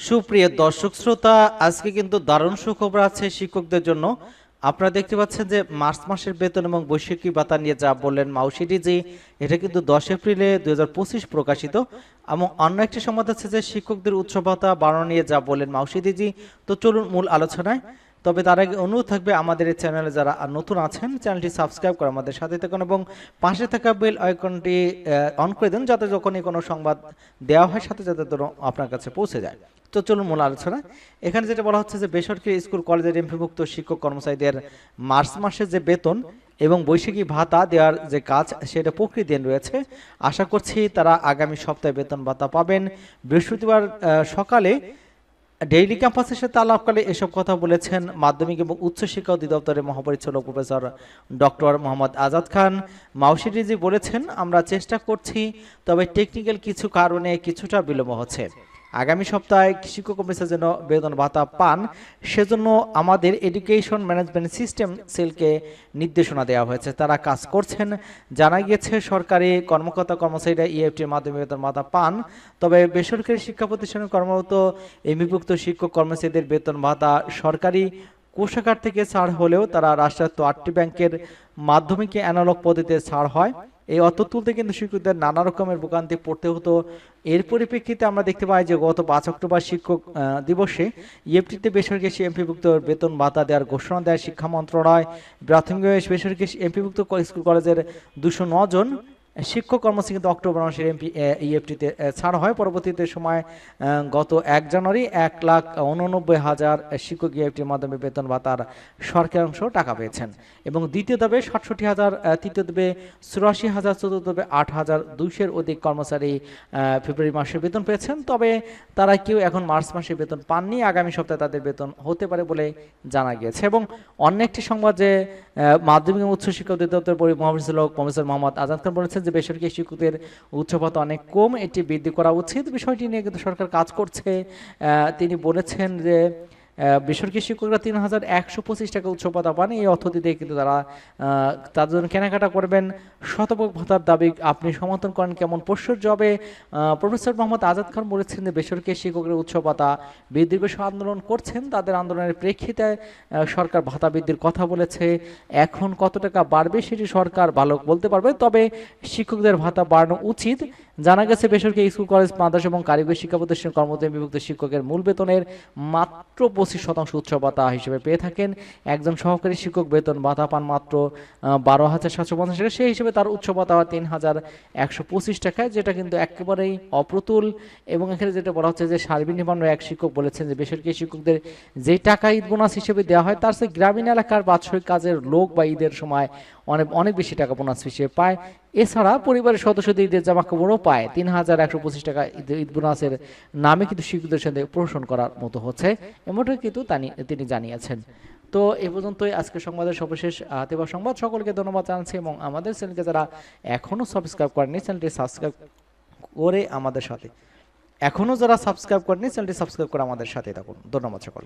সুপ্রিয় দর্শক শ্রোতা, আজকে কিন্তু দারুণ সুখবর আছে শিক্ষকদের জন্য। আপনারা দেখতে পাচ্ছেন যে মার্চ মাসের বেতন এবং বৈশাখী ভাতা নিয়ে যা বললেন মাউসিডি জি, এটা কিন্তু 10 এপ্রিলে 2025 প্রকাশিত। এবং অন্য একটি সংবাদ আছে যে শিক্ষকদের উৎসব ভাতা বাড়ানো নিয়ে যা বললেন মাউসিডি জি। তো চলুন মূল আলোচনায়। তবে তার আগে অনুরোধ থাকবে আমাদের এই চ্যানেলে যারা নতুন আছেন চ্যানেলটি সাবস্ক্রাইব করে আমাদের সাথে থাকুন এবং পাশে থাকা বেল আইকনটি অন করে দেন, যাতে যখনই কোনো সংবাদ দেওয়া হয় সাথে সাথে আপনার কাছে পৌঁছে যায়। তো চলুন মূল আলোচনা। এখানে যেটা বলা হচ্ছে যে বেসরকারি স্কুল কলেজের এমপিভুক্ত শিক্ষক কর্মচারীদের মার্চ মাসে যে বেতন এবং বৈশাখী ভাতা দেওয়ার যে কাজ সেটা প্রক্রিয়াধীন রয়েছে। আশা করছি তারা আগামী সপ্তাহে বেতন ভাতা পাবেন। বৃহস্পতিবার সকালে ডেইলি ক্যাম্পাসের সাথে আলাপকালে এসব কথা বলেছেন মাধ্যমিক এবং উচ্চশিক্ষা অধিদপ্তরের মহাপরিচালক প্রফেসর ডক্টর মোহাম্মদ আজাদ খান। মাউসিডিজি বলেছেন, আমরা চেষ্টা করছি, তবে টেকনিক্যাল কিছু কারণে কিছুটা বিলম্ব হচ্ছে। আগামী সপ্তাহে শিক্ষক অফিসার যেন বেতন ভাতা পান সেজন্য আমাদের এডুকেশন ম্যানেজমেন্ট সিস্টেম সেলকে নির্দেশনা দেওয়া হয়েছে, তারা কাজ করছেন। জানা গিয়েছে সরকারি কর্মকর্তা কর্মচারীরা ইএফটির মাধ্যমে বেতন ভাতা পান, তবে বেসরকারি শিক্ষা প্রতিষ্ঠানে কর্মরত এমপিভুক্ত শিক্ষক কর্মচারীদের বেতন ভাতা সরকারি কোষাগার থেকে ছাড় হলেও তারা রাষ্ট্রায়ত্ত 8টি ব্যাংকের মাধ্যমিকে অ্যানালগ পদ্ধতিতে ছাড় হয়। এই অর্থ তুলতে কিন্তু শিক্ষকদের নানা রকমের ভোগান্তি পড়তে হতো। এর পরিপ্রেক্ষিতে আমরা দেখতে পাই যে গত 5 অক্টোবর শিক্ষক দিবসে ইএফটিতে বেসরকারি এমপিভুক্ত বেতন ভাতা দেওয়ার ঘোষণা দেয় শিক্ষা মন্ত্রণালয়। প্রাথমিকভাবে বেসরকারি এমপিভুক্ত স্কুল কলেজের 209 জন শিক্ষক কর্মচারী কিন্তু অক্টোবর মাসের ইএফটিতে ছাড় হয়। পরবর্তীতে সময় গত 1 জানুয়ারি 1,89,000 শিক্ষক ইএফটির মাধ্যমে বেতন ভাতার সরকারি অংশ টাকা পেয়েছেন এবং দ্বিতীয় ধাপে 67,000, তৃতীয় ধাপে 84,000, চতুর্থ ধাপে 8,200 অধিক কর্মচারী ফেব্রুয়ারি মাসে বেতন পেয়েছেন। তবে তারা কেউ এখন মার্চ মাসে বেতন পাননি। আগামী সপ্তাহে তাদের বেতন হতে পারে বলে জানা গিয়েছে। এবং অন্য একটি সংবাদ যে মাধ্যমিক এবং উচ্চশিক্ষা অধিদপ্তরের মহাপরিচালক প্রফেসর মোহাম্মদ আজাদ খান বলেছেন যে বেসরকারি শিক্ষকদের উচ্চ ভাতা অনেক কম, এটি বৃদ্ধি করা উচিত। বিষয়টি নিয়ে কিন্তু সরকার কাজ করছে। তিনি বলেছেন যে বেসরকারি শিক্ষকরা 3,125 টাকা উচ্চ ভাতা পান। এই অর্থ দিয়ে কিন্তু তাদের জন্য কেনাকাটা করবেন। শতভাগ ভাতার দাবি আপনি সমর্থন করেন কেমন প্রশ্রয় হবে? প্রফেসর মোহাম্মদ আজাদ খান বলেছেন যে বেসরকারি শিক্ষকদের উচ্চ ভাতা বৃদ্ধির বিষয়ে আন্দোলন করছেন। তাদের আন্দোলনের প্রেক্ষিতে সরকার ভাতা বৃদ্ধির কথা বলেছে। এখন কত টাকা বাড়বে সেটি সরকার ভালো বলতে পারবে, তবে শিক্ষকদের ভাতা বাড়ানো উচিত। জানা গেছে বেসরকারি স্কুল কলেজ মাদ্রাসা এবং কারিগরি শিক্ষা প্রতিষ্ঠানের কর্মরত বিভক্ত শিক্ষকের মূল বেতনের মাত্র 25% উৎসব ভাতা হিসেবে পেয়ে থাকেন। একজন সহকারী শিক্ষক বেতন ভাতা পান মাত্র 12,750 টাকা। সেই হিসেবে তার উৎসব ভাতা 3,125 টাকায়, যেটা কিন্তু একেবারেই অপ্রতুল। এবং এখানে যেটা বলা হচ্ছে যে সার্বনিম্ন এক শিক্ষক বলেছেন যে বেসরকারি শিক্ষকদের যে টাকা ঈদ বোনাস হিসেবে দেওয়া হয় তার চেয়ে গ্রামীণ এলাকার বাৎসরিক কাজের লোক বা ঈদের সময় অনেক বেশি টাকা বোনাস হিসেবে পায়। এছাড়া পরিবারের সদস্যদের ঈদের জামা কাপড়ও পায়। 3,125 টাকা ঈদ বোনাসের নামে কিন্তু শিক্ষকদের সাথে প্রশংসা করার মতো হচ্ছে, এমনটাই কিন্তু তিনি জানিয়েছেন। তো এ পর্যন্তই আজকে সংবাদের সর্বশেষ হাতে সংবাদ। সকলকে ধন্যবাদ জানাচ্ছি এবং আমাদের চ্যানেলকে যারা এখনো সাবস্ক্রাইব করেনি চ্যানেলটি সাবস্ক্রাইব করে আমাদের সাথে চ্যানেলটি সাবস্ক্রাইব করে আমাদের সাথে থাকুন। ধন্যবাদ সকল।